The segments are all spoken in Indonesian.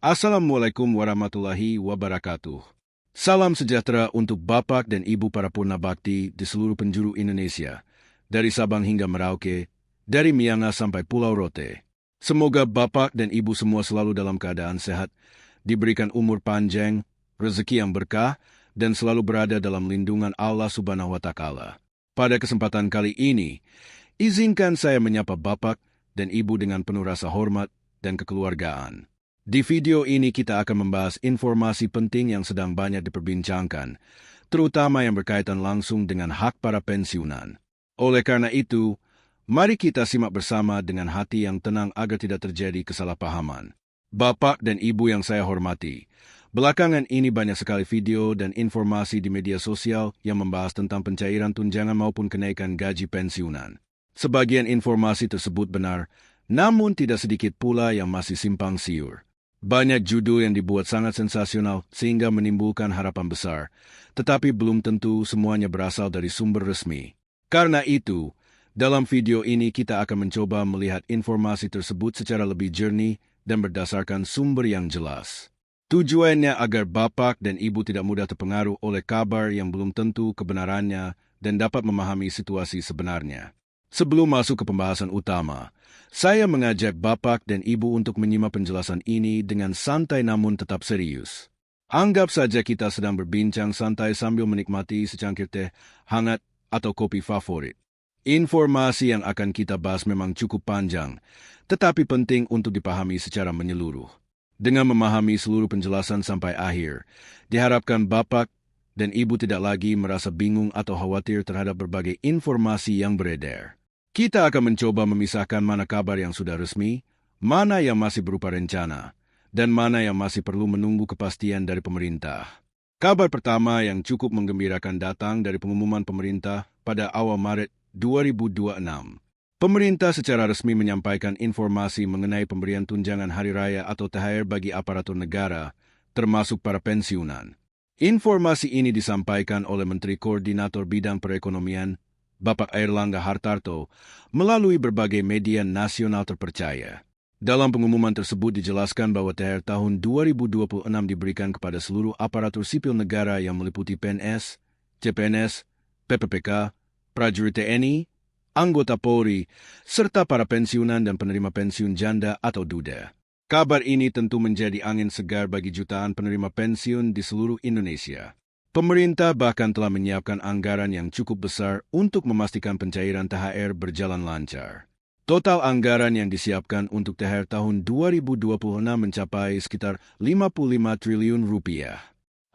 Assalamualaikum warahmatullahi wabarakatuh. Salam sejahtera untuk Bapak dan Ibu para purna bakti di seluruh penjuru Indonesia, dari Sabang hingga Merauke, dari Miangas sampai Pulau Rote. Semoga Bapak dan Ibu semua selalu dalam keadaan sehat, diberikan umur panjang, rezeki yang berkah, dan selalu berada dalam lindungan Allah Subhanahu wa Ta'ala. Pada kesempatan kali ini, izinkan saya menyapa Bapak dan Ibu dengan penuh rasa hormat dan kekeluargaan. Di video ini kita akan membahas informasi penting yang sedang banyak diperbincangkan, terutama yang berkaitan langsung dengan hak para pensiunan. Oleh karena itu, mari kita simak bersama dengan hati yang tenang agar tidak terjadi kesalahpahaman. Bapak dan Ibu yang saya hormati, belakangan ini banyak sekali video dan informasi di media sosial yang membahas tentang pencairan tunjangan maupun kenaikan gaji pensiunan. Sebagian informasi tersebut benar, namun tidak sedikit pula yang masih simpang siur. Banyak judul yang dibuat sangat sensasional sehingga menimbulkan harapan besar, tetapi belum tentu semuanya berasal dari sumber resmi. Karena itu, dalam video ini kita akan mencoba melihat informasi tersebut secara lebih jernih dan berdasarkan sumber yang jelas. Tujuannya agar Bapak dan Ibu tidak mudah terpengaruh oleh kabar yang belum tentu kebenarannya dan dapat memahami situasi sebenarnya. Sebelum masuk ke pembahasan utama, saya mengajak Bapak dan Ibu untuk menyimak penjelasan ini dengan santai namun tetap serius. Anggap saja kita sedang berbincang santai sambil menikmati secangkir teh hangat atau kopi favorit. Informasi yang akan kita bahas memang cukup panjang, tetapi penting untuk dipahami secara menyeluruh. Dengan memahami seluruh penjelasan sampai akhir, diharapkan Bapak dan Ibu tidak lagi merasa bingung atau khawatir terhadap berbagai informasi yang beredar. Kita akan mencoba memisahkan mana kabar yang sudah resmi, mana yang masih berupa rencana, dan mana yang masih perlu menunggu kepastian dari pemerintah. Kabar pertama yang cukup menggembirakan datang dari pengumuman pemerintah pada awal Maret 2026. Pemerintah secara resmi menyampaikan informasi mengenai pemberian tunjangan hari raya atau THR bagi aparatur negara, termasuk para pensiunan. Informasi ini disampaikan oleh Menteri Koordinator Bidang Perekonomian, Bapak Airlangga Hartarto, melalui berbagai media nasional terpercaya. Dalam pengumuman tersebut dijelaskan bahwa THR tahun 2026 diberikan kepada seluruh aparatur sipil negara yang meliputi PNS, CPNS, PPPK, prajurit TNI, anggota Polri, serta para pensiunan dan penerima pensiun janda atau duda. Kabar ini tentu menjadi angin segar bagi jutaan penerima pensiun di seluruh Indonesia. Pemerintah bahkan telah menyiapkan anggaran yang cukup besar untuk memastikan pencairan THR berjalan lancar. Total anggaran yang disiapkan untuk THR tahun 2026 mencapai sekitar 55 triliun rupiah.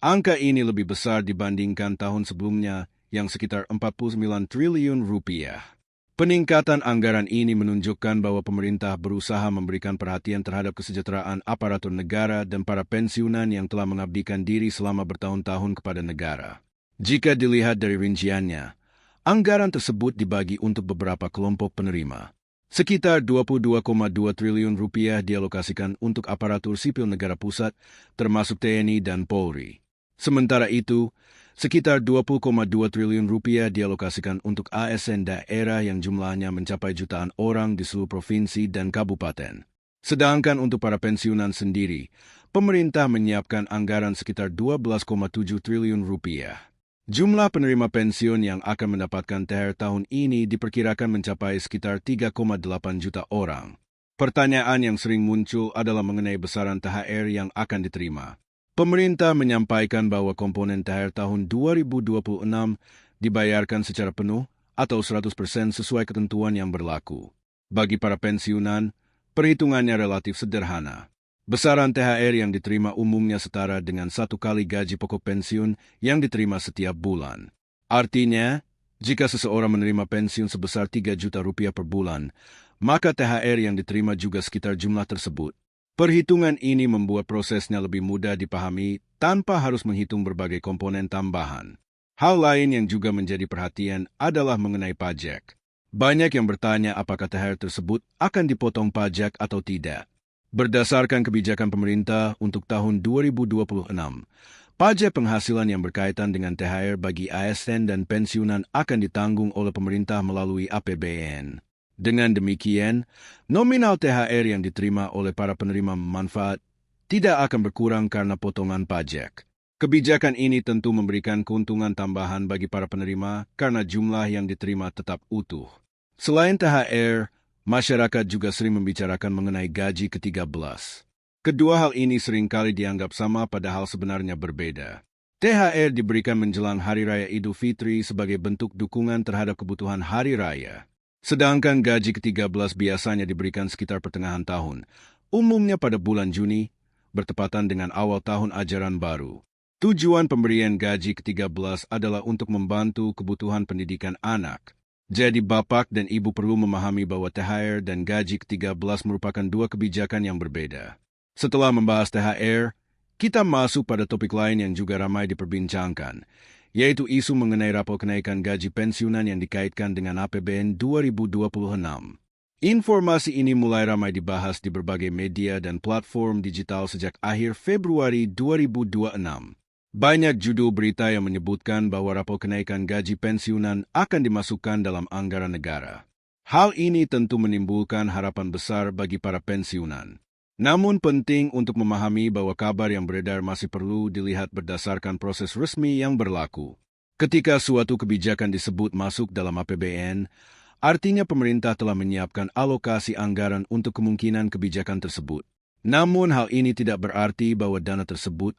Angka ini lebih besar dibandingkan tahun sebelumnya yang sekitar 49 triliun rupiah. Peningkatan anggaran ini menunjukkan bahwa pemerintah berusaha memberikan perhatian terhadap kesejahteraan aparatur negara dan para pensiunan yang telah mengabdikan diri selama bertahun-tahun kepada negara. Jika dilihat dari rinciannya, anggaran tersebut dibagi untuk beberapa kelompok penerima. Sekitar 22,2 triliun rupiah dialokasikan untuk aparatur sipil negara pusat, termasuk TNI dan Polri. Sementara itu, sekitar 20,2 triliun rupiah dialokasikan untuk ASN daerah yang jumlahnya mencapai jutaan orang di seluruh provinsi dan kabupaten. Sedangkan untuk para pensiunan sendiri, pemerintah menyiapkan anggaran sekitar 12,7 triliun rupiah. Jumlah penerima pensiun yang akan mendapatkan THR tahun ini diperkirakan mencapai sekitar 3,8 juta orang. Pertanyaan yang sering muncul adalah mengenai besaran THR yang akan diterima. Pemerintah menyampaikan bahwa komponen THR tahun 2026 dibayarkan secara penuh atau 100% sesuai ketentuan yang berlaku. Bagi para pensiunan, perhitungannya relatif sederhana. Besaran THR yang diterima umumnya setara dengan 1 kali gaji pokok pensiun yang diterima setiap bulan. Artinya, jika seseorang menerima pensiun sebesar 3 juta rupiah per bulan, maka THR yang diterima juga sekitar jumlah tersebut. Perhitungan ini membuat prosesnya lebih mudah dipahami tanpa harus menghitung berbagai komponen tambahan. Hal lain yang juga menjadi perhatian adalah mengenai pajak. Banyak yang bertanya apakah THR tersebut akan dipotong pajak atau tidak. Berdasarkan kebijakan pemerintah untuk tahun 2026, pajak penghasilan yang berkaitan dengan THR bagi ASN dan pensiunan akan ditanggung oleh pemerintah melalui APBN. Dengan demikian, nominal THR yang diterima oleh para penerima manfaat tidak akan berkurang karena potongan pajak. Kebijakan ini tentu memberikan keuntungan tambahan bagi para penerima karena jumlah yang diterima tetap utuh. Selain THR, masyarakat juga sering membicarakan mengenai gaji ke-13. Kedua hal ini seringkali dianggap sama padahal sebenarnya berbeda. THR diberikan menjelang Hari Raya Idul Fitri sebagai bentuk dukungan terhadap kebutuhan hari raya. Sedangkan gaji ke-13 biasanya diberikan sekitar pertengahan tahun, umumnya pada bulan Juni, bertepatan dengan awal tahun ajaran baru. Tujuan pemberian gaji ke-13 adalah untuk membantu kebutuhan pendidikan anak. Jadi bapak dan ibu perlu memahami bahwa THR dan gaji ke-13 merupakan dua kebijakan yang berbeda. Setelah membahas THR, kita masuk pada topik lain yang juga ramai diperbincangkan, yaitu isu mengenai rapor kenaikan gaji pensiunan yang dikaitkan dengan APBN 2026. Informasi ini mulai ramai dibahas di berbagai media dan platform digital sejak akhir Februari 2026. Banyak judul berita yang menyebutkan bahwa rapor kenaikan gaji pensiunan akan dimasukkan dalam anggaran negara. Hal ini tentu menimbulkan harapan besar bagi para pensiunan. Namun penting untuk memahami bahwa kabar yang beredar masih perlu dilihat berdasarkan proses resmi yang berlaku. Ketika suatu kebijakan disebut masuk dalam APBN, artinya pemerintah telah menyiapkan alokasi anggaran untuk kemungkinan kebijakan tersebut. Namun hal ini tidak berarti bahwa dana tersebut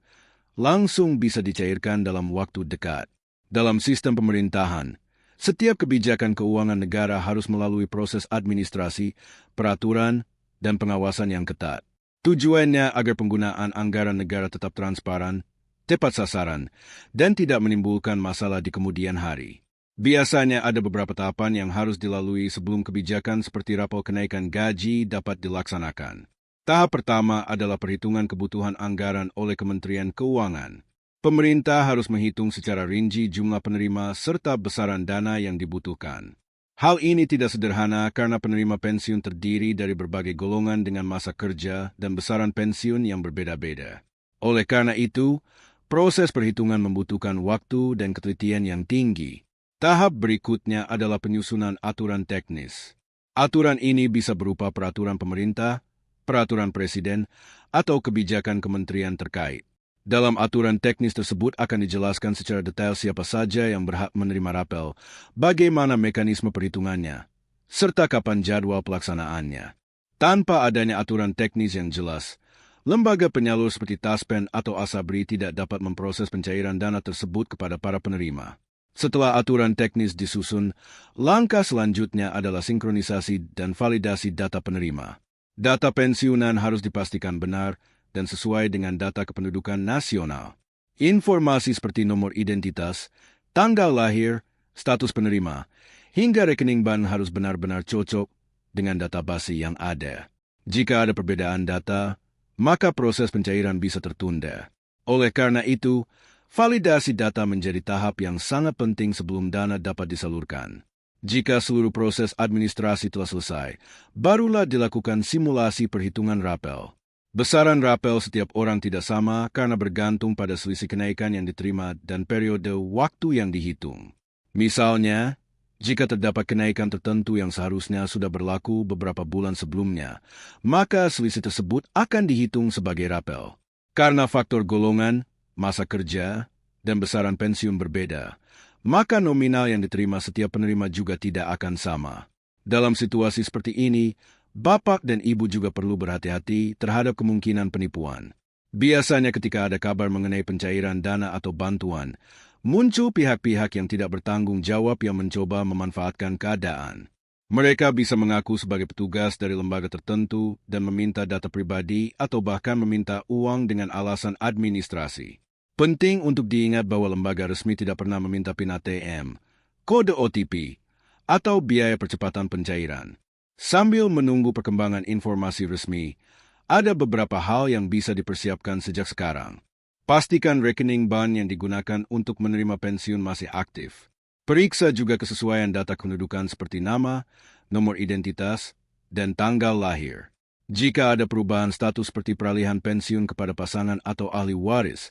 langsung bisa dicairkan dalam waktu dekat. Dalam sistem pemerintahan, setiap kebijakan keuangan negara harus melalui proses administrasi, peraturan, dan pengawasan yang ketat. Tujuannya agar penggunaan anggaran negara tetap transparan, tepat sasaran, dan tidak menimbulkan masalah di kemudian hari. Biasanya ada beberapa tahapan yang harus dilalui sebelum kebijakan seperti rapor kenaikan gaji dapat dilaksanakan. Tahap pertama adalah perhitungan kebutuhan anggaran oleh Kementerian Keuangan. Pemerintah harus menghitung secara rinci jumlah penerima serta besaran dana yang dibutuhkan. Hal ini tidak sederhana karena penerima pensiun terdiri dari berbagai golongan dengan masa kerja dan besaran pensiun yang berbeda-beda. Oleh karena itu, proses perhitungan membutuhkan waktu dan ketelitian yang tinggi. Tahap berikutnya adalah penyusunan aturan teknis. Aturan ini bisa berupa peraturan pemerintah, peraturan presiden, atau kebijakan kementerian terkait. Dalam aturan teknis tersebut akan dijelaskan secara detail siapa saja yang berhak menerima rapel, bagaimana mekanisme perhitungannya, serta kapan jadwal pelaksanaannya. Tanpa adanya aturan teknis yang jelas, lembaga penyalur seperti Taspen atau Asabri tidak dapat memproses pencairan dana tersebut kepada para penerima. Setelah aturan teknis disusun, langkah selanjutnya adalah sinkronisasi dan validasi data penerima. Data pensiunan harus dipastikan benar dan sesuai dengan data kependudukan nasional. Informasi seperti nomor identitas, tanggal lahir, status penerima, hingga rekening bank harus benar-benar cocok dengan data basi yang ada. Jika ada perbedaan data, maka proses pencairan bisa tertunda. Oleh karena itu, validasi data menjadi tahap yang sangat penting sebelum dana dapat disalurkan. Jika seluruh proses administrasi telah selesai, barulah dilakukan simulasi perhitungan rapel. Besaran rapel setiap orang tidak sama karena bergantung pada selisih kenaikan yang diterima dan periode waktu yang dihitung. Misalnya, jika terdapat kenaikan tertentu yang seharusnya sudah berlaku beberapa bulan sebelumnya, maka selisih tersebut akan dihitung sebagai rapel. Karena faktor golongan, masa kerja, dan besaran pensiun berbeda, maka nominal yang diterima setiap penerima juga tidak akan sama. Dalam situasi seperti ini, bapak dan ibu juga perlu berhati-hati terhadap kemungkinan penipuan. Biasanya ketika ada kabar mengenai pencairan dana atau bantuan, muncul pihak-pihak yang tidak bertanggung jawab yang mencoba memanfaatkan keadaan. Mereka bisa mengaku sebagai petugas dari lembaga tertentu dan meminta data pribadi atau bahkan meminta uang dengan alasan administrasi. Penting untuk diingat bahwa lembaga resmi tidak pernah meminta PIN ATM, kode OTP, atau biaya percepatan pencairan. Sambil menunggu perkembangan informasi resmi, ada beberapa hal yang bisa dipersiapkan sejak sekarang. Pastikan rekening bank yang digunakan untuk menerima pensiun masih aktif. Periksa juga kesesuaian data kependudukan seperti nama, nomor identitas, dan tanggal lahir. Jika ada perubahan status seperti peralihan pensiun kepada pasangan atau ahli waris,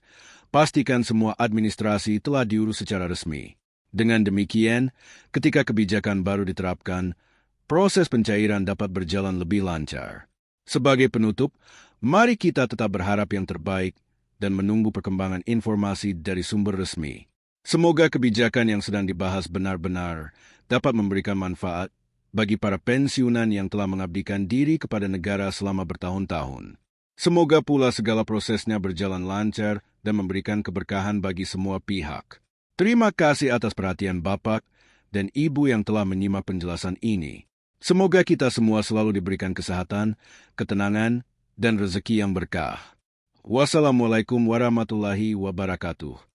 pastikan semua administrasi telah diurus secara resmi. Dengan demikian, ketika kebijakan baru diterapkan, proses pencairan dapat berjalan lebih lancar. Sebagai penutup, Mari kita tetap berharap yang terbaik dan menunggu perkembangan informasi dari sumber resmi. Semoga kebijakan yang sedang dibahas benar-benar dapat memberikan manfaat bagi para pensiunan yang telah mengabdikan diri kepada negara selama bertahun-tahun. Semoga pula segala prosesnya berjalan lancar dan memberikan keberkahan bagi semua pihak. Terima kasih atas perhatian Bapak dan Ibu yang telah menyimak penjelasan ini. Semoga kita semua selalu diberikan kesehatan, ketenangan, dan rezeki yang berkah. Wassalamualaikum warahmatullahi wabarakatuh.